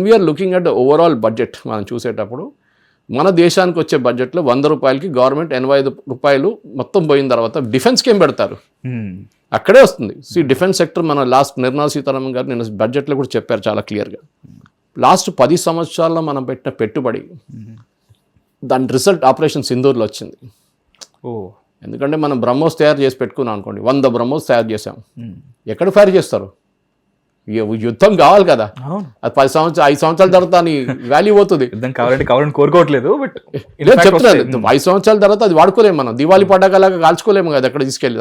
We are looking at the overall budget మనం చూసేటప్పుడు మన దేశానికి వచ్చే బడ్జెట్లో 100 రూపాయలకి గవర్నమెంట్ 85 రూపాయలు మొత్తం పోయిన తర్వాత డిఫెన్స్కి ఏం పెడతారు, అక్కడే వస్తుంది. డిఫెన్స్ సెక్టర్ మన లాస్ట్ నిర్మలా సీతారామన్ గారు నిన్న బడ్జెట్లో కూడా చెప్పారు చాలా క్లియర్గా. లాస్ట్ 10 సంవత్సరాల్లో మనం పెట్టిన పెట్టుబడి దాని రిజల్ట్ ఆపరేషన్ సింధూర్లో వచ్చింది. ఎందుకంటే మనం బ్రహ్మోస్ తయారు చేసి పెట్టుకున్నాం అనుకోండి, 100 బ్రహ్మోస్ తయారు చేసాం. ఎక్కడ ఫైర్ చేస్తారు? యుద్ధం కావాలి కదా, అది 5 సంవత్సరాల తర్వాత అని వాల్యూ పోతుంది. కోరుకోవట్లేదు, బట్ చెప్తున్నాను 5 సంవత్సరాల తర్వాత అది వాడుకోలేము మనం. దివాళీ పటాకలాగా కాల్చుకోలేము కదా అక్కడ తీసుకెళ్ళి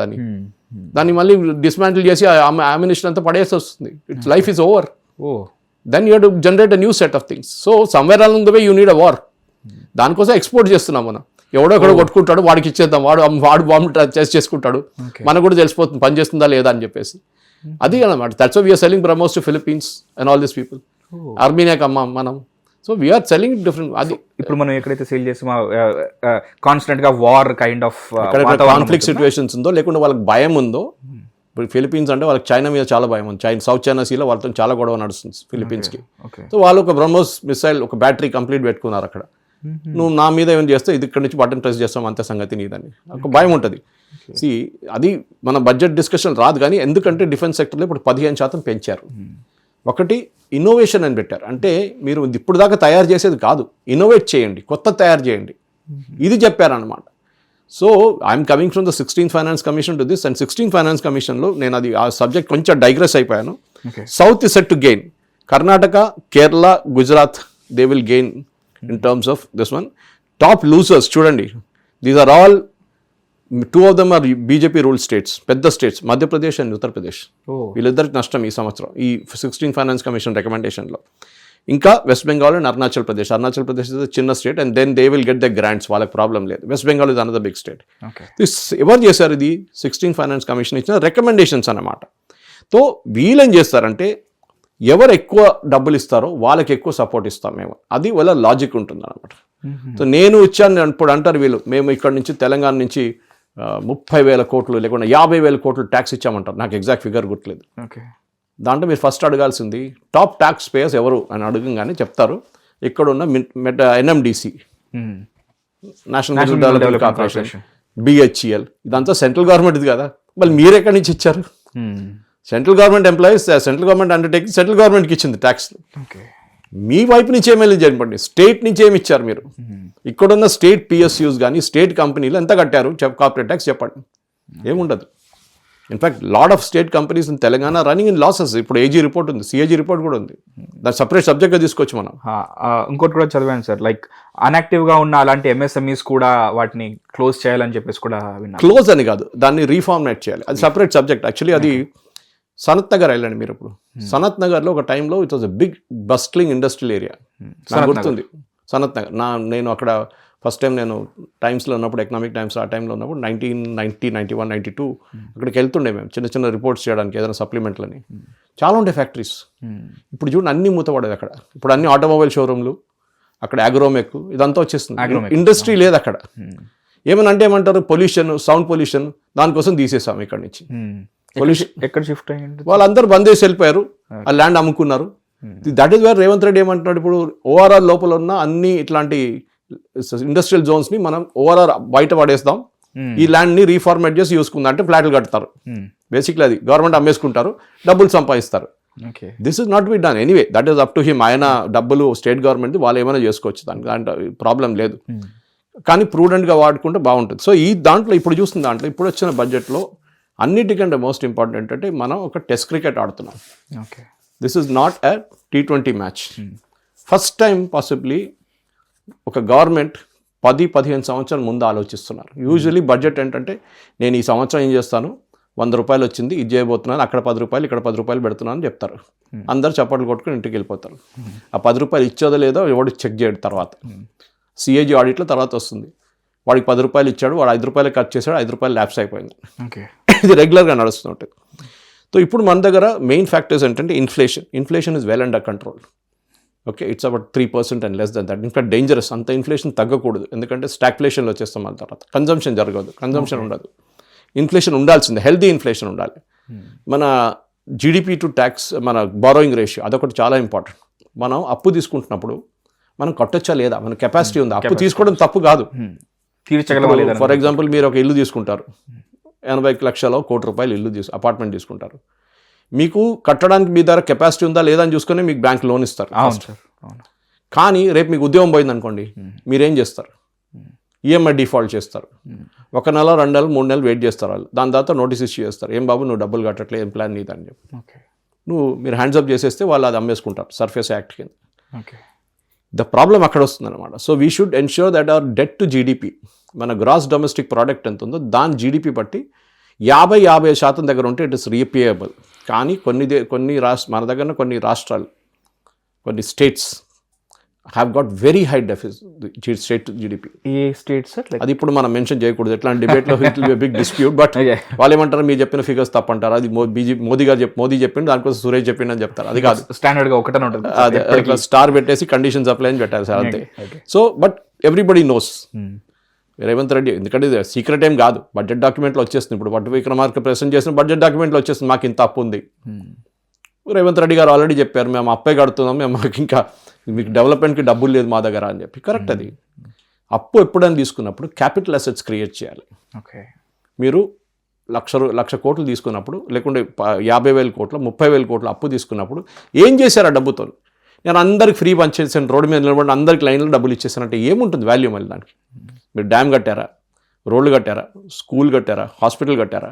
దాన్ని మళ్ళీ డిస్మాంటిల్ చేసి అమ్యునిషన్ అంతా పడేసి వస్తుంది. It's life is over. Then you to generate a new set of things. So somewhere all the way you need a war. దానికోసం ఎక్స్పోర్ట్ చేస్తున్నాం మనం. ఎవడో ఎక్కడో కొట్టుకుంటాడు, వాడికి ఇచ్చేద్దాం, వాడు బాంబు టెస్ట్ చేసుకుంటాడు, మనకు కూడా తెలిసిపోతుంది పని చేస్తుందా లేదా అని చెప్పేసి. అది అనమాట. That's why we are selling BrahMos to Philippines and all these people. ఆర్మీనియాకి అమ్మాం మనం. So we are selling different. అది ఇప్పుడు మనం ఎక్కడైతే సేల్ చేస్తామో కాన్స్టెంట్ గా war kind of conflict situations ఉందో, లేకుంటే వాళ్ళకి భయం ఉందో. ఇప్పుడు ఫిలిప్పీన్స్ అంటే వాళ్ళకి చైనా మీద చాలా భయం ఉంది. సౌత్ చైనా సీలో వాళ్ళతో చాలా గొడవ నడుస్తుంది ఫిలిప్పీన్స్కి. సో వాళ్ళు ఒక బ్రహ్మోస్ మిసైల్ ఒక బ్యాటరీ కంప్లీట్ పెట్టుకున్నారు అక్కడ. నువ్వు నా మీద ఏమైనా చేస్తే ఇది ఇక్కడ నుంచి బటన్ ప్రెస్ చేస్తాం అంతే సంగతి నీదని ఒక భయం ఉంటుంది. అది మన బడ్జెట్ డిస్కషన్ రాదు కానీ, ఎందుకంటే డిఫెన్స్ సెక్టర్లో ఇప్పుడు 15% పెంచారు. ఒకటి ఇన్నోవేషన్ అని పెట్టారు. అంటే మీరు ఇప్పుడు దాకా తయారు చేసేది కాదు, ఇన్నోవేట్ చేయండి, కొత్త తయారు చేయండి, ఇది చెప్పారనమాట. So I'm coming from the 16th finance commission to this. And 16th finance కమిషన్లో నేను అది ఆ సబ్జెక్ట్ కొంచెం డైగ్రెస్ అయిపోయాను. South is set to gain. Karnataka, Kerala, Gujarat they will gain in terms of this one. Top losers చూడండి, these are all 2 of them are BJP ruled states, పెద్ద states, Madhya Pradesh and Uttar Pradesh. వీళ్ళిద్దరికి నష్టం ఈ సంవత్సరం ఈ 16th ఫైనాన్స్ కమిషన్ రికమెండేషన్లో. ఇంకా వెస్ట్ బెంగాల్ అండ్ అరుణాచల్ ప్రదేశ్. అరుణాచల్ ప్రదేశ్ ఇస్ చిన్న state and then they will get the grants, వాళ్ళకి ప్రాబ్లం లేదు. West Bengal is another big state. ఎవరు చేశారు ఇది? 16th ఫైనాన్స్ కమిషన్ ఇచ్చిన రికమెండేషన్స్ అన్నమాట. సో వీళ్ళేం చేస్తారంటే ఎవరు ఎక్కువ డబ్బులు ఇస్తారో వాళ్ళకి ఎక్కువ సపోర్ట్ ఇస్తాం మేము. అది వాళ్ళ లాజిక్ ఉంటుంది అనమాట. సో నేను ఇచ్చాను ఇప్పుడు అంటారు వీళ్ళు, మేము ఇక్కడ నుంచి తెలంగాణ నుంచి 30,000 కోట్లు లేకుండా 50,000 కోట్లు ట్యాక్స్ ఇచ్చామంటారు. నాకు ఎగ్జాక్ట్ ఫిగర్ గుర్తులేదు. దాంట్లో మీరు ఫస్ట్ అడగాల్సింది టాప్ ట్యాక్స్ పేయర్స్ ఎవరు అని అడగంగానే చెప్తారు ఇక్కడ ఉన్న NMDC, national development corporation, BHEL, ఇదంతా సెంట్రల్ గవర్నమెంట్ది కదా. మళ్ళీ మీరు ఎక్కడి నుంచి ఇచ్చారు? Central government employees, central government undertaking central గవర్నమెంట్కి ఇచ్చింది ట్యాక్స్. మీ వైపు నుంచి ఏమీ చెప్పండి, స్టేట్ నుంచి ఏమి ఇచ్చారు మీరు? ఇక్కడున్న స్టేట్ PSUs కానీ స్టేట్ కంపెనీలు ఎంత కట్టారు కార్పొరేట్ ట్యాక్స్ చెప్పండి. ఏముండదు. In fact lot of state companies in Telangana running in losses. ఇప్పుడు AG రిపోర్ట్ ఉంది, CAG రిపోర్ట్ కూడా ఉంది. దాని సపరేట్ సబ్జెక్ట్గా తీసుకోవచ్చు మనం. ఇంకోటి కూడా చదివాను సార్, లైక్ అన్యాక్టివ్గా ఉన్న అలాంటి MSMEs కూడా వాటిని క్లోజ్ చేయాలని చెప్పేసి కూడా విన్నాను. క్లోజ్ అని కాదు, దాన్ని రీఫార్మేట్ చేయాలి. అది సపరేట్ సబ్జెక్ట్. యాక్చువల్లీ అది సనత్ నగర్ వెళ్ళండి మీరు. ఇప్పుడు సనత్ నగర్లో ఒక టైంలో it was a big bustling industrial area. నాకు గుర్తుంది సనత్ నగర్. నేను అక్కడ ఫస్ట్ టైం నేను టైమ్స్లో ఉన్నప్పుడు, ఎకనామిక్ టైమ్స్ ఆ టైంలో ఉన్నప్పుడు 1990, 91, 92 అక్కడికి వెళ్తుండే మేము చిన్న చిన్న రిపోర్ట్స్ చేయడానికి, ఏదైనా సప్లిమెంట్లని. చాలా ఉండే ఫ్యాక్టరీస్. ఇప్పుడు చూడండి అన్నీ మూతపడేది అక్కడ. ఇప్పుడు అన్ని ఆటోమొబైల్ షోరూమ్లు, అక్కడ అగ్రోమెక్ ఇదంతా వచ్చేస్తుంది. ఇండస్ట్రీ లేదు అక్కడ. ఏమని అంటే ఏమంటారు, పొల్యూషన్, సౌండ్ పొల్యూషన్, దానికోసం తీసేసాం ఇక్కడ నుంచి. పొల్యూషన్ ఎక్కడ షిఫ్ట్ అయ్యింది? వాళ్ళందరూ బంద్ చేసి వెళ్ళిపోయారు, ఆ ల్యాండ్ అమ్ముకున్నారు. That is where Revanth Reddy ఏమంటున్నాడు, ఇప్పుడు ORR లోపల ఉన్న అన్ని ఇట్లాంటి ఇండస్ట్రియల్ జోన్స్ని మనం ORR బయట పడేస్తాం, ఈ ల్యాండ్ని రీఫార్మేట్ చేసి చూసుకుందాం అంటే ఫ్లాట్లు కడతారు. బేసిక్లీ అది గవర్నమెంట్ అమ్మేసుకుంటారు, డబ్బులు సంపాదిస్తారు. This is not be done anyway, that is up to him. ఆయన డబ్బులు స్టేట్ గవర్నమెంట్ వాళ్ళు ఏమైనా చేసుకోవచ్చు, దాంట్లో ప్రాబ్లం లేదు. కానీ ప్రూడెంట్గా వాడుకుంటే బాగుంటుంది. సో ఈ దాంట్లో ఇప్పుడు చూస్తున్న దాంట్లో ఇప్పుడు వచ్చిన బడ్జెట్లో అన్నిటికంటే మోస్ట్ ఇంపార్టెంట్ ఏంటంటే మనం ఒక టెస్ట్ క్రికెట్ ఆడుతున్నాం. This is not a T20 match. First time possibly ఒక గవర్నమెంట్ 10-15 సంవత్సరాల ముందు ఆలోచిస్తున్నారు. యూజువలీ బడ్జెట్ ఏంటంటే నేను ఈ సంవత్సరం ఏం చేస్తాను, 100 రూపాయలు వచ్చింది, ఇది చేయబోతున్నాను, అక్కడ 10 రూపాయలు, ఇక్కడ 10 రూపాయలు పెడుతున్నాను అని చెప్తారు. అందరు చప్పట్లు కొట్టుకుని ఇంటికి వెళ్ళిపోతారు. ఆ 10 రూపాయలు ఇచ్చేదో లేదో ఎవడు చెక్ చేయడు. తర్వాత CAG ఆడిట్లో తర్వాత వస్తుంది, వాడికి 10 రూపాయలు ఇచ్చాడు, వాడు 5 రూపాయలు ఖర్చు చేశాడు, 5 రూపాయలు ల్యాప్స్ అయిపోయింది. ఇది రెగ్యులర్గా నడుస్తుంటుంది. సో ఇప్పుడు మన దగ్గర మెయిన్ ఫ్యాక్టర్స్ ఏంటంటే inflation is well under control. Okay, it's about 3% and less than that. In fact dangerous. అంత ఇన్ఫ్లేషన్ తగ్గకూడదు, ఎందుకంటే స్టాగ్ఫ్లేషన్లో వచ్చేస్తాం. మన తర్వాత కన్జంప్షన్ జరగదు, కన్జంప్షన్ ఉండదు. ఇన్ఫ్లేషన్ ఉండాల్సిందే, హెల్తీ ఇన్ఫ్లేషన్ ఉండాలి. మన GDP టు ట్యాక్స్, మన బారోయింగ్ రేషియో అదొకటి చాలా ఇంపార్టెంట్. మనం అప్పు తీసుకుంటున్నప్పుడు మనం కట్టొచ్చా లేదా, మన కెపాసిటీ ఉందా, అప్పు తీసుకోవడం తప్పు కాదు. తీర్చగలవాలి. ఫర్ ఎగ్జాంపుల్ మీరు ఒక ఇల్లు తీసుకుంటారు, 80 లక్షలో ₹1,00,00,000 ఇల్లు అపార్ట్మెంట్ తీసుకుంటారు. మీకు కట్టడానికి మీ దగ్గర కెపాసిటీ ఉందా లేదా అని చూసుకొని మీకు బ్యాంక్ లోన్ ఇస్తారు. కానీ రేపు మీకు ఉద్యోగం పోయింది అనుకోండి, మీరేం చేస్తారు? ఈఎంఐ డిఫాల్ట్ చేస్తారు. 1 నెల 2 నెలలు 3 నెలలు వెయిట్ చేస్తారు వాళ్ళు. దాని తర్వాత నోటీస్ ఇష్యూ చేస్తారు, ఏం బాబు నువ్వు డబ్బులు కట్టట్లేదు, ఏం ప్లాన్ నీదని చెప్పి. మీరు హ్యాండ్స్ అప్ చేసేస్తే వాళ్ళు అది అమ్మేసుకుంటారు సర్ఫేస్ యాక్ట్ కింద. ద ప్రాబ్లం అక్కడ వస్తుంది అనమాట. So we should ensure that hour debt to GDP, మన గ్రాస్ డొమెస్టిక్ ప్రోడక్ట్ ఎంత ఉందో దాని జీడిపి బట్టి 50% దగ్గర ఉంటే ఇట్ ఇస్ రీపేయబుల్. కానీ మన దగ్గర కొన్ని రాష్ట్రాలు, కొన్ని states have got very high deficit state to GDP. ఏ స్టేట్స్ అది ఇప్పుడు మనం మెన్షన్ చేయకూడదు, ఎట్లాంటి డిబేట్లో it will be big dispute. But వాళ్ళు ఏమంటారు, మీరు చెప్పిన ఫిగర్స్ తప్పంటారు, అది మోదీ చెప్పిండు, దానికోసం సురేష్ చెప్పిండు అని చెప్తారు. అది కాదు, స్టాండర్డ్ గా ఒకటే ఉంటుంది. అదే స్టార్ పెట్టేసి కండిషన్స్ అప్లై అని పెట్టారు సార్, అంతే. So but everybody knows Revanth Reddy, ఎందుకంటే సీక్రెట్ ఏం కాదు, బడ్జెట్ డాక్యుమెంట్లో వచ్చేస్తుంది. ఇప్పుడు పట్టు విక్రమార్క ప్రెసెంట్ చేసిన బడ్జెట్ డాక్యుమెంట్లో వచ్చేస్తుంది, మాకు ఇంత అప్పు ఉంది. రేవంత్ రెడ్డి గారు ఆల్రెడీ చెప్పారు, మేము అప్పే కడుతున్నాం, మేము మాకు ఇంకా మీకు డెవలప్మెంట్కి డబ్బులు లేదు మా దగ్గర అని చెప్పి. కరెక్ట్. అది అప్పు ఎప్పుడైనా తీసుకున్నప్పుడు క్యాపిటల్ అసెట్స్ క్రియేట్ చేయాలి. మీరు 1,00,00,000 కోట్లు తీసుకున్నప్పుడు, లేకుంటే 50,000 కోట్లు 30,000 కోట్లు అప్పు తీసుకున్నప్పుడు ఏం చేశారు ఆ డబ్బుతో? నేను అందరికి ఫ్రీ పంచేసాను, రోడ్డు మీద నిలబడి అందరికి లైన్లో డబ్బులు ఇచ్చేసానంటే ఏముంటుంది వాల్యూ? మళ్ళీ దానికి మీరు డ్యామ్ కట్టారా, రోడ్లు కట్టారా, స్కూల్ కట్టారా, హాస్పిటల్ కట్టారా,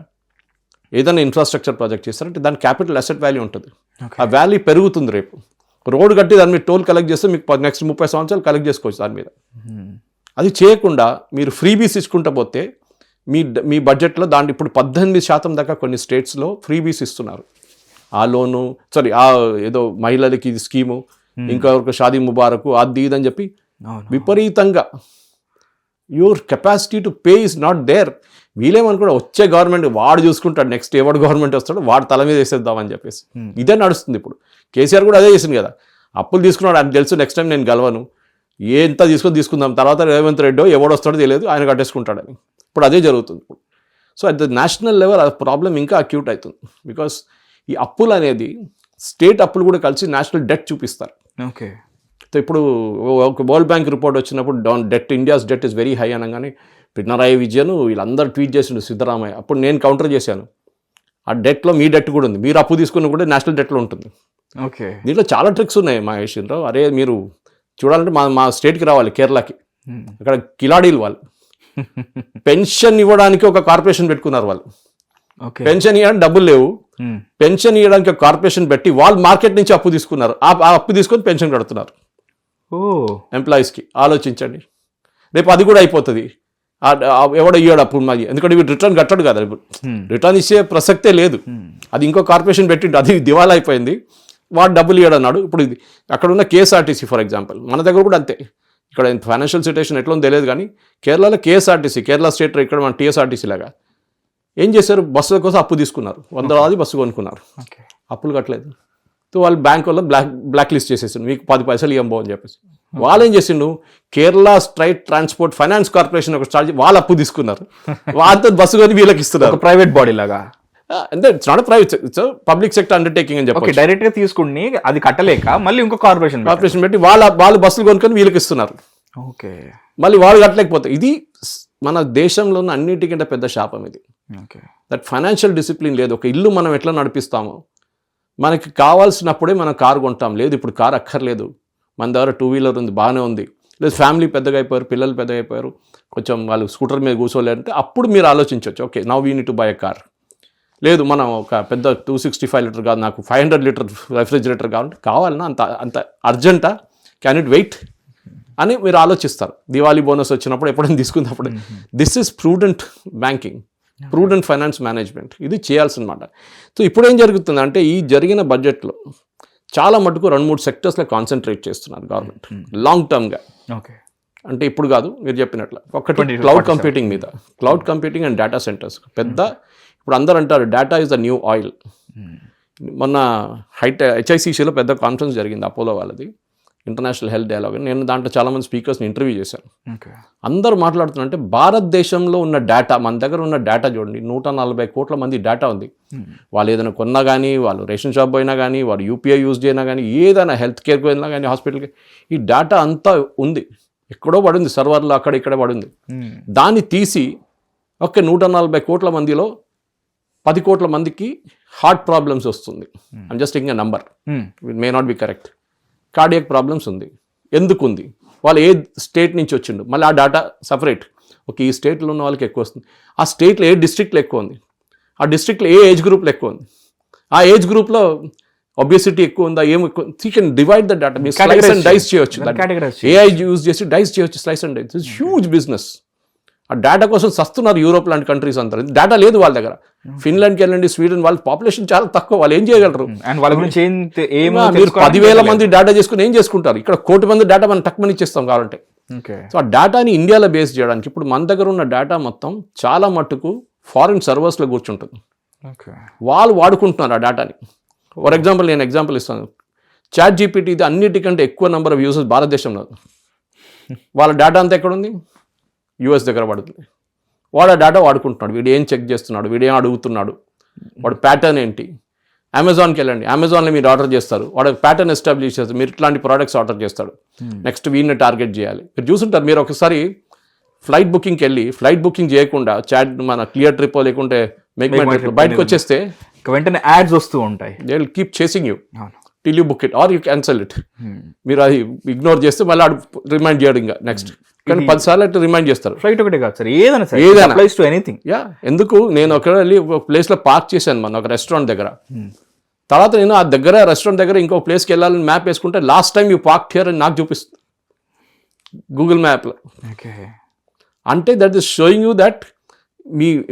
ఏదైనా ఇన్ఫ్రాస్ట్రక్చర్ ప్రాజెక్ట్ చేస్తారంటే దాని క్యాపిటల్ అసెట్ వాల్యూ ఉంటుంది. ఆ వాల్యూ పెరుగుతుంది. రేపు రోడ్ కట్టి దాని మీద టోల్ కలెక్ట్ చేస్తే మీకు నెక్స్ట్ 30 సంవత్సరాలు కలెక్ట్ చేసుకోవచ్చు దాని మీద. అది చేయకుండా మీరు ఫ్రీబీస్ ఇచ్చుకుంటూ పోతే మీ బడ్జెట్లో దాంట్లో ఇప్పుడు 18% దాకా కొన్ని స్టేట్స్లో ఫ్రీబీస్ ఇస్తున్నారు. ఆ లోను ఆ ఏదో మహిళలకి ఇది స్కీము, ఇంకొక షాదీ ముబారకు అది ఇదని చెప్పి విపరీతంగా your capacity to pay is not there. వీలేమనుకో వచ్చే గవర్నమెంట్ వాడు చూసుకుంటాడు, నెక్స్ట్ ఎవడు గవర్నమెంట్ వస్తాడు వాడు తల మీద వేసేద్దామని చెప్పేసి ఇదే నడుస్తుంది. ఇప్పుడు కేసీఆర్ కూడా అదే చేసింది కదా, అప్పులు తీసుకున్నాడు, ఆయన తెలుసు నెక్స్ట్ టైం నేను గెలవను, ఎంత తీసుకుందాం, తర్వాత రేవంత్ రెడ్డో ఎవడు వస్తాడో తెలియదు, ఆయన కట్టేసుకుంటాడని. ఇప్పుడు అదే జరుగుతుంది. ఇప్పుడు so at the national level ఆ ప్రాబ్లం ఇంకా అక్యూట్ అవుతుంది. బికాస్ ఈ అప్పులు అనేది స్టేట్ అప్పులు కూడా కలిసి నేషనల్ డెట్ చూపిస్తారు. ఓకే. సో ఇప్పుడు ఒక వరల్డ్ బ్యాంక్ రిపోర్ట్ వచ్చినప్పుడు India's debt is very high అనగానే పినరాయి విజయన్ వీళ్ళందరూ ట్వీట్ చేసిండు, సిద్ధరామయ్య. అప్పుడు నేను కౌంటర్ చేశాను, ఆ డెట్లో మీ డెట్ కూడా ఉంది, మీరు అప్పు తీసుకున్న కూడా నేషనల్ డెట్లో ఉంటుంది. ఓకే. దీంట్లో చాలా ట్రిక్స్ ఉన్నాయి మహేష్రావు. అరే మీరు చూడాలంటే మా స్టేట్కి రావాలి, కేరళకి. అక్కడ కిలాడీలు వాళ్ళు పెన్షన్ ఇవ్వడానికి ఒక కార్పొరేషన్ పెట్టుకున్నారు వాళ్ళు. పెన్షన్ ఇవ్వడానికి డబ్బులు లేవు, పెన్షన్ ఇవ్వడానికి ఒక కార్పొరేషన్ పెట్టి వాళ్ళు మార్కెట్ నుంచి అప్పు తీసుకున్నారు. ఆ అప్పు తీసుకొని పెన్షన్ కడుతున్నారు ఎంప్లాయీస్కి. ఆలోచించండి, రేపు అది కూడా అయిపోతుంది. ఎవడో ఇయ్యాడు అప్పుడు మాది, ఎందుకంటే వీడు రిటర్న్ కట్టడు కదా, రిటర్న్ ఇచ్చే ప్రసక్తే లేదు. అది ఇంకో కార్పొరేషన్ పెట్టిండు, అది దివాలా అయిపోయింది, వాడు డబ్బులు ఇయ్యాడు అన్నాడు. ఇప్పుడు ఇది అక్కడ ఉన్న కేఎస్ఆర్టీసీ ఫర్ ఎగ్జాంపుల్, మన దగ్గర కూడా అంతే. ఇక్కడ ఫైనాన్షియల్ సిచ్యువేషన్ ఎట్లా తెలియదు కానీ కేరళలో కేఎస్ఆర్టీసీ, కేరళ స్టేట్, ఇక్కడ మన టీఎస్ఆర్టీసీ లాగా ఏం చేశారు, బస్సుల కోసం అప్పు తీసుకున్నారు, 100 బస్సు కొనుక్కున్నారు, అప్పులు కట్టలేదు. సో వాళ్ళు బ్యాంక్ వల్ల బ్లాక్ లిస్ట్ చేసేసిండు, మీకు 10 పైసలు ఇవ్వబో అని చెప్పేసి. వాళ్ళు ఏం చేసిండు, Kerala straight transport finance corporation ఒక స్టార్ట్, వాళ్ళు అప్పు తీసుకున్నారు, వాళ్ళతో బస్సు కొని వీళ్ళకి ఇస్తున్నారు. ప్రైవేట్ బాడీ లాగా, అంటే it's not private, it's public sector undertaking అని చెప్పి డైరెక్ట్ గా తీసుకుని అది కట్టలేక మళ్ళీ ఇంకో కార్పొరేషన్ పెట్టి వాళ్ళు బస్సులు కొనుక్కొని వీళ్ళకి ఇస్తున్నారు. ఓకే. మళ్ళీ వాళ్ళు కట్టలేకపోతే ఇది మన దేశంలో ఉన్న అన్నిటికంటే పెద్ద శాపం ఇది. దట్ ఫైనాన్షియల్ డిసిప్లిన్ లేదు. ఒక ఇల్లు మనం ఎట్లా నడిపిస్తామో, మనకి కావాల్సినప్పుడే మనం కారు కొంటాం, లేదు ఇప్పుడు కారు అక్కర్లేదు, మన దగ్గర 2 వీలర్ ఉంది బాగానే ఉంది, లేదు ఫ్యామిలీ పెద్దగా అయిపోయారు, పిల్లలు పెద్దగా అయిపోయారు, కొంచెం వాళ్ళు స్కూటర్ మీద కూర్చోలేరంటే అప్పుడు మీరు ఆలోచించవచ్చు, okay now we need to buy a car. లేదు మనం ఒక పెద్ద 265 లీటర్ కాదు, నాకు 500 లీటర్ రెఫ్రిజిరేటర్ కావాలన్నా అంత అర్జెంటా, క్యాన్ ఇట్ వెయిట్ అని మీరు ఆలోచిస్తారు. దివాళీ బోనస్ వచ్చినప్పుడు ఎప్పుడైనా తీసుకున్నప్పుడు. This is prudent banking, prudent finance management, ఇది చేయాల్సినమాట. సో ఇప్పుడు ఏం జరుగుతుందంటే ఈ జరిగిన బడ్జెట్లో చాలా మటుకు 2-3 సెక్టర్స్లో కాన్సన్ట్రేట్ చేస్తున్నారు గవర్నమెంట్ లాంగ్ టర్మ్గా. అంటే ఇప్పుడు కాదు మీరు చెప్పినట్లు, ఒకటి క్లౌడ్ కంప్యూటింగ్ మీద, cloud computing and data centres పెద్ద. ఇప్పుడు అందరూ అంటారు data is the new oil. మొన్న HICCలో పెద్ద కాన్ఫరెన్స్ జరిగింది అపోలో వాళ్ళది. International health dialogue. నేను దాంట్లో చాలామంది స్పీకర్స్ని ఇంటర్వ్యూ చేశాను. ఓకే. అందరూ మాట్లాడుతున్నారంటే భారతదేశంలో ఉన్న డేటా, మన దగ్గర ఉన్న డేటా చూడండి, 140 కోట్ల మంది డేటా ఉంది. వాళ్ళు ఏదైనా కొన్నా కానీ, వాళ్ళు రేషన్ షాప్ పోయినా కానీ, వాళ్ళు యూపీఐ యూజ్ చేసినా కానీ, ఏదైనా హెల్త్ కేర్కి వెళ్ళినా కానీ, హాస్పిటల్కి, ఈ డేటా అంతా ఉంది. ఎక్కడో పడింది సర్వర్లో, అక్కడ ఇక్కడ పడింది. దాన్ని తీసి 140 కోట్ల మందిలో 10 కోట్ల మందికి హార్ట్ ప్రాబ్లమ్స్ వస్తుంది. I'm just taking a number, it may not be correct. Cardiac problems ఉంది. ఎందుకు ఉంది? వాళ్ళు ఏ స్టేట్ నుంచి వచ్చిండు, మళ్ళీ ఆ డేటా సపరేట్. ఓకే, ఈ స్టేట్లో ఉన్న వాళ్ళకి ఎక్కువ వస్తుంది, ఆ స్టేట్లో ఏ డిస్ట్రిక్ట్లో ఎక్కువ ఉంది, ఆ డిస్ట్రిక్ట్లో ఏ ఏజ్ గ్రూప్లో ఎక్కువ ఉంది, ఆ ఏజ్ గ్రూప్లో ఒబేసిటీ ఎక్కువ ఉందా, ఏమి ఎక్కువ, you can divide the data. మీరు స్లైస్ అండ్ డైస్ చేయొచ్చు, ఏఐ యూజ్ చేసి డైస్ చేయొచ్చు, slice and dice. It's huge business. ఆ డేటా కోసం సస్తున్నారు యూరోప్ లాంటి కంట్రీస్ అంతా. డేటా లేదు వాళ్ళ దగ్గర. ఫిన్లాండ్కి వెళ్ళండి, స్వీడన్, వాళ్ళ పాపులేషన్ చాలా తక్కువ, వాళ్ళు ఏం చేయగలరు? అండ్ వాళ్ళ గురించి మీరు 10,000 మంది డేటా చేసుకుని ఏం చేసుకుంటారు? ఇక్కడ 1 కోటి మంది డేటా మనం టక్మని ఇచ్చేస్తాం కావాలంటే. సో ఆ డేటాని ఇండియాలో బేస్ చేయడానికి ఇప్పుడు మన దగ్గర ఉన్న డేటా మొత్తం చాలా మట్టుకు ఫారిన్ సర్వర్స్లో కూర్చుంటుంది. వాళ్ళు వాడుకుంటున్నారు ఆ డేటాని. ఫర్ ఎగ్జాంపుల్, నేను ఎగ్జాంపుల్ ఇస్తాను. చాట్ జీపీటీ ఇది అన్నిటికంటే ఎక్కువ నెంబర్ ఆఫ్ యూజర్స్ భారతదేశంలో. వాళ్ళ డేటా అంతా ఎక్కడుంది? యూఎస్ దగ్గర పడుతుంది. వాడు ఆ డేటా వాడుకుంటున్నాడు. వీడు ఏం చెక్ చేస్తున్నాడు, వీడు ఏం అడుగుతున్నాడు, వాడు ప్యాటర్న్ ఏంటి. అమెజాన్కి వెళ్ళండి, అమెజాన్లో మీరు ఆర్డర్ చేస్తారు, వాడు ప్యాటర్న్ ఎస్టాబ్లిష్ చేస్తారు, మీరు ఇట్లాంటి ప్రోడక్ట్స్ ఆర్డర్ చేస్తాడు, నెక్స్ట్ వీడిని టార్గెట్ చేయాలి. మీరు చూసుంటారు, మీరు ఒకసారి ఫ్లైట్ బుకింగ్కి వెళ్ళి ఫ్లైట్ బుకింగ్ చేయకుండా చాట్ మన క్లియర్ ట్రిప్ లేకుంటే మేక్ మై ట్రిప్ బయటకు వచ్చేస్తే వెంటనే యాడ్స్ వస్తూ ఉంటాయి. They will keep chasing you till you book it or you cancel it. మీరు అది ఇగ్నోర్ చేస్తే మళ్ళీ ఆడు రిమైండ్ చేయడం ఇంకా నెక్స్ట్. కానీ 10 సార్లు అయితే రిమైండ్ చేస్తారు. ఫ్లైట్ ఒకటే కాదు సార్, ఏదైనా అప్లైస్ టు ఎనీథింగ్. యా, ఎందుకు నేను ఒక వెళ్ళి ఒక ప్లేస్లో పార్క్ చేశాను మన ఒక రెస్టారెంట్ దగ్గర. తర్వాత నేను ఆ దగ్గర రెస్టారెంట్ దగ్గర ఇంకో ప్లేస్కి వెళ్ళాలని మ్యాప్ వేసుకుంటే last time you park here అని నాకు చూపిస్తుంది గూగుల్ మ్యాప్లో. అంటే that is showing you that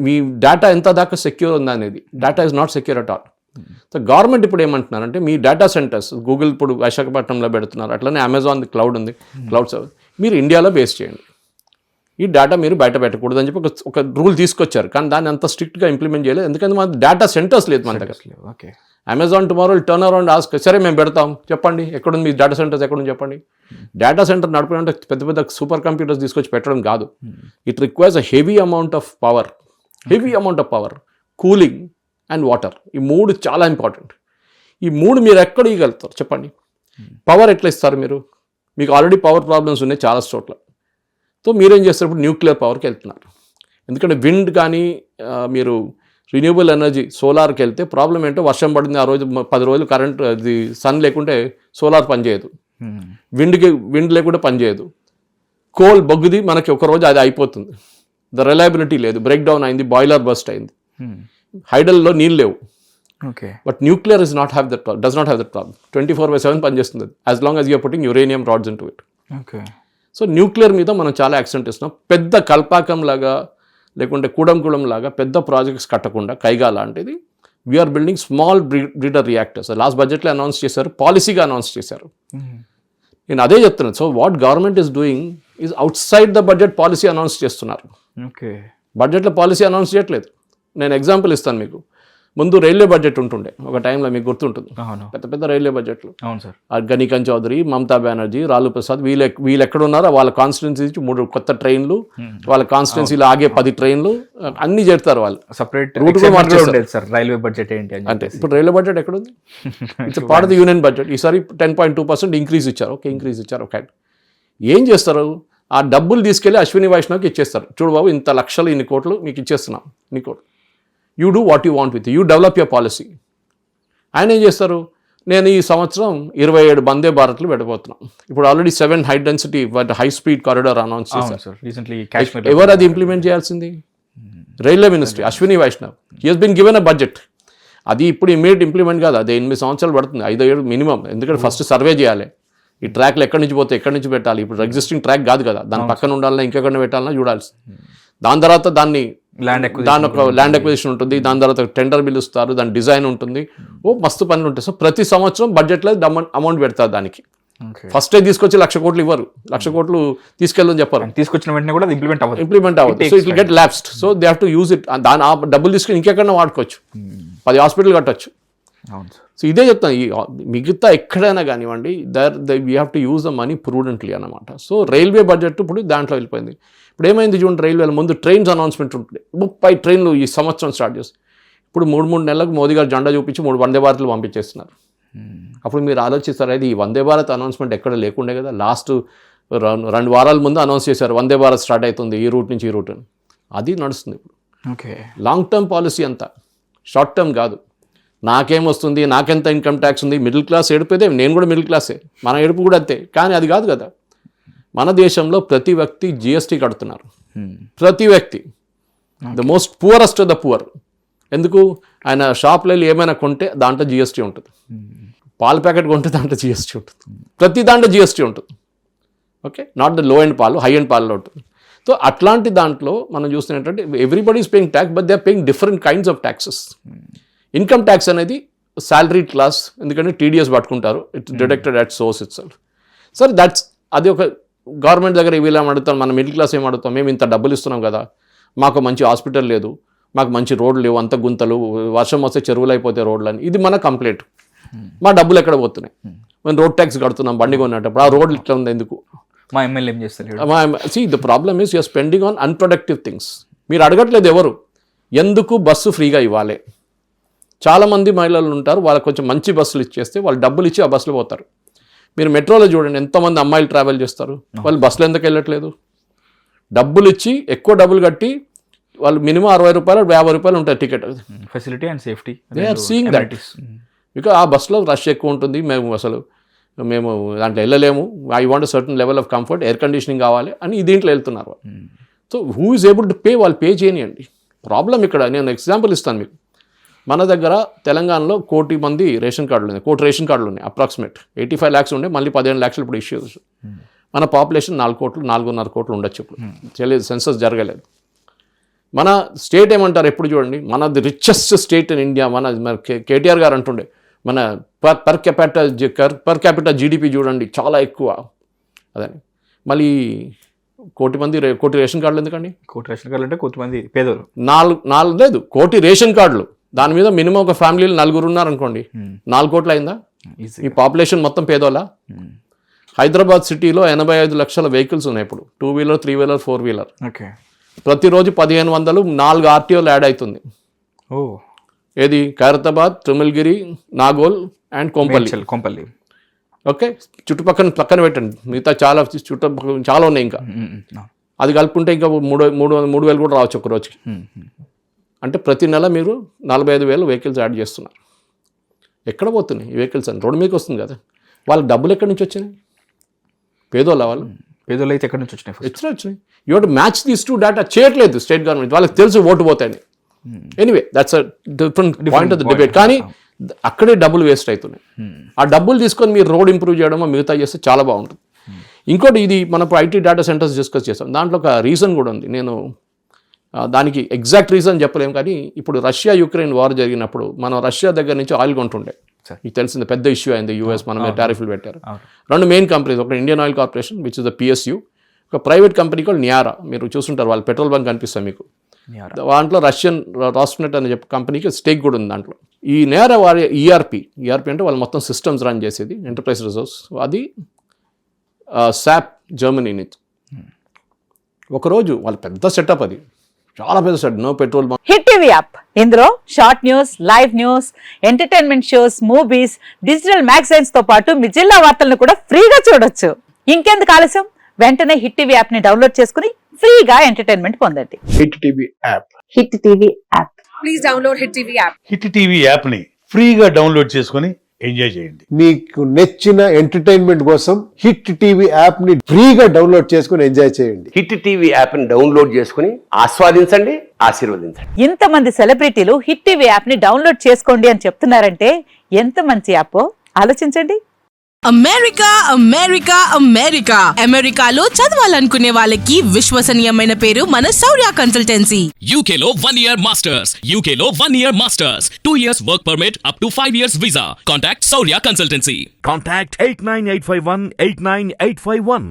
me data ఎంత దాకా సెక్యూర్ ఉందా అనేది. Data is not secure at all. So government ఇప్పుడు ఏమంటున్నారంటే మీ డేటా సెంటర్స్ గూగుల్ ఇప్పుడు విశాఖపట్నంలో పెడుతున్నారు, అట్లనే అమెజాన్ క్లౌడ్ ఉంది, క్లౌడ్ సర్వీస్ మీరు ఇండియాలో బేస్ చేయండి. ఈ డేటా మీరు బయట పెట్టకూడదు అని చెప్పి ఒక రూల్ తీసుకొచ్చారు. కానీ దాన్ని అంత స్ట్రిక్ట్గా ఇంప్లిమెంట్ చేయలేదు, ఎందుకంటే మన డేటా సెంటర్స్ లేదు మన దగ్గర. Okay, Amazon tomorrow turn around ask, సరే మేము పెడతాం, చెప్పండి ఎక్కడుంది మీ డేటా సెంటర్స్, ఎక్కడుంది చెప్పండి. డేటా సెంటర్ నడపాలంటే పెద్ద పెద్ద సూపర్ కంప్యూటర్స్ తీసుకొచ్చి పెట్టడం కాదు. It requires a heavy amount of power, cooling and water. ఈ 3 చాలా ఇంపార్టెంట్. ఈ 3 మీరు ఎక్కడ ఇవ్వగలుగుతారు చెప్పండి. పవర్ ఎట్లా ఇస్తారు మీరు? మీకు ఆల్రెడీ పవర్ ప్రాబ్లమ్స్ ఉన్నాయి చాలా చోట్ల. సో మీరేం చేస్తారు? ఇప్పుడు న్యూక్లియర్ పవర్కి వెళ్తున్నారు. ఎందుకంటే విండ్ కానీ మీరు రిన్యూబుల్ ఎనర్జీ సోలార్కి వెళ్తే ప్రాబ్లం ఏంటో, వర్షం పడింది ఆ రోజు 10 రోజులు కరెంట్ అది సన్ లేకుంటే సోలార్ పనిచేయదు, విండ్ లేకుంటే పనిచేయదు, కోల్ బొగ్గుది మనకి ఒక రోజు అది అయిపోతుంది, ద రిలయబిలిటీ లేదు, బ్రేక్ డౌన్ అయింది, బాయిలర్ బస్ట్ అయింది, హైడల్లో నీళ్ళు లేవు. But nuclear does not have that problem. 24/7 పనిచేస్తుంది as long as you're putting uranium rods into it. So nuclear మీద మనం చాలా యాక్సెంట్ ఇస్తున్నాం. పెద్ద కల్పాకం లాగా లేకుంటే కూడం లాగా పెద్ద ప్రాజెక్ట్స్ కట్టకుండా కైగా లాంటిది we are building small breeder reactors. Last బడ్జెట్లో అనౌన్స్ చేశారు, పాలసీగా అనౌన్స్ చేశారు. నేను అదే చెప్తున్నాను. So what government is doing is outside the budget policy announce చేస్తున్నారు. బడ్జెట్లో పాలసీ అనౌన్స్ చేయట్లేదు. నేను ఎగ్జాంపుల్ ఇస్తాను మీకు. ముందు రైల్వే బడ్జెట్ ఉంటుండే ఒక టైంలో, మీకు గుర్తుంటుంది, పెద్ద పెద్ద రైల్వే బడ్జెట్లు. గణికన్ చౌదరి, మమతా బెనర్జీ, రాలు ప్రసాద్ వీళ్ళు ఎక్కడ ఉన్నారో వాళ్ళ కాన్స్టిట్యున్సీ 3 కొత్త ట్రైన్లు, వాళ్ళ కాన్స్టిట్యున్సీలో ఆగే 10 ట్రైన్లు అన్ని చేస్తారు వాళ్ళు. సపరేట్ రైల్వే బడ్జెట్ ఏంటి అంటే ఇప్పుడు రైల్వే బడ్జెట్ ఎక్కడుంది? It's part of the union budget. ఈసారి 10.2% ఇంక్రీజ్ ఇచ్చారు. ఇంక్రీజ్ ఇచ్చారు. ఏం చేస్తారు? ఆ డబ్బులు తీసుకెళ్ళి అశ్విని వైష్ణవ్కి ఇచ్చేస్తారు. చూడు బాబు, ఇంత లక్షలు, ఇన్ని కోట్లు మీకు ఇచ్చేస్తున్నాం, ఇన్ని కోట్లు, you do what you want with, you develop your policy. ఆయన ఏం చేస్తారు? నేను ఈ సంవత్సరం 27 వందే భారత్లు పెట్టబోతున్నాం. ఇప్పుడు already 7 high density high speed corridor announce చేశారు. ఎవరు అది ఇంప్లిమెంట్ చేయాల్సింది? Railway ministry, Ashwini Vaishnaw. He has been given a budget. అది ఇప్పుడు ఇమీడియట్ ఇంప్లిమెంట్ కాదు, అది 8 సంవత్సరాలు పడుతుంది, 5-7 మినిమం. ఎందుకంటే ఫస్ట్ సర్వే చేయాలి, ఈ ట్రాక్లు ఎక్కడి నుంచి పోతే ఎక్కడి నుంచి పెట్టాలి. ఇప్పుడు ఎగ్జిస్టింగ్ ట్రాక్ కాదు కదా, దాని పక్కన ఉండాలన్నా ఇంకెక్కడ పెట్టాలన్నా చూడాల్సి. దాని తర్వాత దాని ఒక ల్యాండ్ అక్విజిషన్ ఉంటుంది, దాని తర్వాత టెండర్ పిలుస్తారు, దాని డిజైన్ ఉంటుంది, మస్తు పనులు ఉంటాయి. సో ప్రతి సంవత్సరం బడ్జెట్లో అమౌంట్ పెడతారు దానికి. ఫస్టే తీసుకొచ్చి 1,00,000 కోట్లు ఇవ్వరు, 1,00,000 కోట్లు తీసుకెళ్ళని చెప్పారు. తీసుకొచ్చిన వెంటనే కూడా ఇంప్లిమెంట్ అవ్వదు. So it will get lapsed. So they have to use it. దాని ఆ డబ్బులు తీసుకుని ఇంకెక్కడన్నా వాడుకోవచ్చు, 10 హాస్పిటల్ కట్టొచ్చు. అవును సార్. సో ఇదే చెప్తాను, ఈ మిగతా ఎక్కడైనా కానివ్వండి we have to use the money prudently అనమాట. సో రైల్వే బడ్జెట్ ఇప్పుడు దాంట్లో వెళ్ళిపోయింది. ఇప్పుడు ఏమైంది చూడండి, రైల్వేల ముందు ట్రైన్స్ అనౌన్స్మెంట్ ఉంటుంది, 30 ట్రైన్లు ఈ సంవత్సరం స్టార్ట్ చేసి, ఇప్పుడు 3 నెలలకు మోదీ గారు జెండా చూపించి 3 వందే భారత్లు పంపించేస్తున్నారు. అప్పుడు మీరు ఆలోచిస్తారు, అయితే ఈ వందే భారత్ అనౌన్స్మెంట్ ఎక్కడ లేకుండే కదా, లాస్ట్ 2 వారాల ముందు అనౌన్స్ చేశారు వందే భారత్ స్టార్ట్ అవుతుంది ఈ రూట్ నుంచి ఈ రూట్ అని. అది నడుస్తుంది ఇప్పుడు. ఓకే, లాంగ్ టర్మ్ పాలసీ అంతా, షార్ట్ టర్మ్ కాదు. నాకేమొస్తుంది, నాకెంత ఇన్కమ్ ట్యాక్స్ ఉంది, మిడిల్ క్లాస్ ఏడిపోతే నేను కూడా మిడిల్ క్లాసే, మన ఏడుపు కూడా అంతే. కానీ అది కాదు కదా, మన దేశంలో ప్రతి వ్యక్తి జిఎస్టీ కడుతున్నారు. ప్రతి వ్యక్తి, the most poorest of the poor. ఎందుకు? ఆయన షాప్లో వెళ్ళి ఏమైనా కొంటే దాంట్లో జిఎస్టీ ఉంటుంది, పాల ప్యాకెట్ కొంటే దాంట్లో జిఎస్టీ ఉంటుంది, ప్రతి దాంట్లో జిఎస్టీ ఉంటుంది. Okay, not the low end పాలు, హై ఎండ్ పాలలో ఉంటుంది. సో అట్లాంటి దాంట్లో మనం చూస్తున్నట్టు everybody is paying tax, but they are paying different kinds of taxes. Income tax అనేది సాలరీ క్లాస్, ఎందుకంటే టీడీఎస్ పట్టుకుంటారు, it's deducted at source itself. సరే, అది ఒక గవర్నమెంట్ దగ్గర వీళ్ళు ఏం అడుగుతాం, మన మిడిల్ క్లాస్ ఏం అడుగుతాం, మేము ఇంత డబ్బులు ఇస్తున్నాం కదా, మాకు మంచి హాస్పిటల్ లేదు, మాకు మంచి రోడ్లు లేవు, అంత గుంతలు, వర్షం వస్తే చెరువులు అయిపోతే రోడ్లు అని. ఇది మన కంప్లైంట్. మా డబ్బులు ఎక్కడ పోతున్నాయి? మేము రోడ్ ట్యాక్స్ కడుతున్నాం బండి కొన్నప్పుడు, ఆ రోడ్లు ఇట్లా ఉంది ఎందుకు? మా ఎమ్మెల్యే ఏం చేస్తారు? The problem is you're spending on unproductive things. మీరు అడగట్లేదు ఎవరు, ఎందుకు బస్సు ఫ్రీగా ఇవ్వాలి? చాలామంది మహిళలు ఉంటారు, వాళ్ళకి కొంచెం మంచి బస్సులు ఇచ్చేస్తే వాళ్ళు డబ్బులు ఇచ్చి ఆ బస్సులో పోతారు. మీరు మెట్రోలో చూడండి, ఎంతమంది అమ్మాయిలు ట్రావెల్ చేస్తారు, వాళ్ళు బస్సులో ఎందుకు వెళ్ళట్లేదు? డబ్బులు ఇచ్చి, ఎక్కువ డబ్బులు కట్టి, వాళ్ళు మినిమం 60 రూపాయలు 50 రూపాయలు ఉంటుంది ticket. Facility and safety, they are seeing that. Because ఆ బస్సులో రష్ ఎక్కువ ఉంటుంది, మేము దాంట్లో వెళ్ళలేము, I want certain level of comfort, air conditioning కావాలి అని దీంట్లో వెళ్తున్నారు. So who is able to pay, వాళ్ళు పే చేయనియండి. ప్రాబ్లం ఇక్కడ నేను ఎగ్జాంపుల్ ఇస్తాను మీకు. మన దగ్గర తెలంగాణలో 1 కోటి మంది రేషన్ కార్డులు ఉన్నాయి, 1 కోటి రేషన్ కార్డులు ఉన్నాయి, అప్రాక్సిమేట్ 85 lakhs ఉండే, మళ్ళీ 15 lakhs ఇప్పుడు ఇష్యూస్. మన పాపులేషన్ 4 కోట్లు 4.5 కోట్లు ఉండొచ్చు. ఇప్పుడు తెలియదు, సెన్సస్ జరగలేదు. మన స్టేట్ ఏమంటారు ఎప్పుడు చూడండి, మనది రిచెస్ట్ స్టేట్ ఇన్ ఇండియా. మన కేటీఆర్ గారు అంటుండే, మన పర్ క్యాపిటల్ జీడిపి చూడండి చాలా ఎక్కువ. అదే మళ్ళీ 1 కోటి రేషన్ కార్డులు ఎందుకండి? 1 కోటి రేషన్ కార్డులు అంటే కొంతమంది పేదలు 4 లేదు, 1 కోటి రేషన్ కార్డులు, దాని మీద మినిమం ఒక ఫ్యామిలీలో 4 ఉన్నారనుకోండి, 4 కోట్లు అయిందా? ఈ పాపులేషన్ మొత్తం పేదోళ్ళ. హైదరాబాద్ సిటీలో 85 లక్షల వెహికల్స్ ఉన్నాయి ఇప్పుడు, 2 వీలర్ 3 వీలర్ 4 వీలర్. ఓకే, ప్రతిరోజు 1500 4 ఆర్టీఓలు యాడ్ అవుతుంది. ఏది? ఖైరతాబాద్, తిరుమలగిరి, నాగోల్ అండ్ కొంపల్లి. ఓకే, పక్కన పెట్టండి, మిగతా చుట్టుపక్కల చాలా ఉన్నాయి. ఇంకా అది కలుపుకుంటే ఇంకా 3,000 కూడా రావచ్చు ఒక రోజుకి. అంటే ప్రతి నెల మీరు 45,000 వెహికల్స్ యాడ్ చేస్తున్నారు. ఎక్కడ పోతున్నాయి ఈ వెహికల్స్ అని? రోడ్డు మీదకి వస్తుంది కదా. వాళ్ళకి డబ్బులు ఎక్కడి నుంచి వచ్చినాయి? పేదోళ్ళ వాళ్ళు. పేదోళ్ళు అయితే ఎక్కడి నుంచి వచ్చినాయి? వచ్చినాయి. You have to match these two data. చేయట్లేదు స్టేట్ గవర్నమెంట్. వాళ్ళకి తెలుసు ఓటు పోతాయని. Anyway that's a different point of the debate. కానీ అక్కడే డబ్బులు వేస్ట్ అవుతున్నాయి. ఆ డబ్బులు తీసుకొని మీరు రోడ్ ఇంప్రూవ్ చేయడమో మిగతా చేస్తే చాలా బాగుంటుంది. ఇంకోటి, ఇది మనం ఐటీ డేటా సెంటర్స్ డిస్కస్ చేస్తాం, దాంట్లో ఒక రీజన్ కూడా ఉంది. నేను దానికి ఎగ్జాక్ట్ రీజన్ చెప్పలేము, కానీ ఇప్పుడు రష్యా యుక్రెయిన్ వార్ జరిగినప్పుడు మనం రష్యా దగ్గర నుంచి ఆయిల్ కొంటుండే. మీకు తెలిసింది, పెద్ద ఇష్యూ అయింది. యూఎస్ మన మీద టారిఫ్లు పెట్టారు. 2 మెయిన్ కంపెనీస్, ఒకటి Indian oil corporation which is the PSU, ఒక ప్రైవేట్ కంపెనీ కూడా నియారా. మీరు చూస్తుంటారు, వాళ్ళు పెట్రోల్ బంక్ కనిపిస్తాయి మీకు. దాంట్లో రష్యన్ రాస్నెట్ అనే కంపెనీకి స్టేక్ కూడా ఉంది దాంట్లో. ఈ నియారా వారి ఈఆర్పి అంటే వాళ్ళు మొత్తం సిస్టమ్స్ రన్ చేసేది, ఎంటర్ప్రైజ్ రిసోర్స్. అది శాప్ జర్మనీ నుంచి. ఒకరోజు వాళ్ళ పెద్ద సెటప్, అది చాలా పెద్ద set. No petrol bunk. Hit TV app, ఇందులో short news, live news, entertainment shows, movies, digital magazines తో పాటు మీ జిల్లా వార్తలను కూడా ఫ్రీగా చూడొచ్చు. ఇంకెందుకు ఆలస్యం, వెంటనే హిట్ టీవీ యాప్ ని డౌన్లోడ్ చేసుకుని ఫ్రీగా ఎంటర్టైన్మెంట్ పొందండి. Hit TV app. Hit TV app. Please download hit TV app. Hit TV app ని ఫ్రీగా డౌన్లోడ్ చేసుకొని ఎంజాయ్ చేయండి. మీకు నచ్చిన ఎంటర్టైన్మెంట్ కోసం హిట్ టీవీ యాప్ ని ఫ్రీగా డౌన్లోడ్ చేసుకొని ఎంజాయ్ చేయండి. హిట్ టీవీ యాప్ ని డౌన్లోడ్ చేసుకుని ఆస్వాదించండి, ఆశీర్వదించండి. ఇంతమంది సెలబ్రిటీలు హిట్ టీవీ యాప్ ని డౌన్లోడ్ చేసుకోండి అని చెప్తున్నారంటే ఎంత మంచి యాప్ ఆలోచించండి. అమెరికా అమెరికాలో చదవాలనుకునే వాళ్ళకి విశ్వసనీయమైన పేరు మన శౌర్య కన్సల్టెన్సీ. UK లో 1 year masters, UK లో 1 year masters, 2 years work permit up to 5 years visa. Contact Saurya Consultancy. Contact 89851 89851.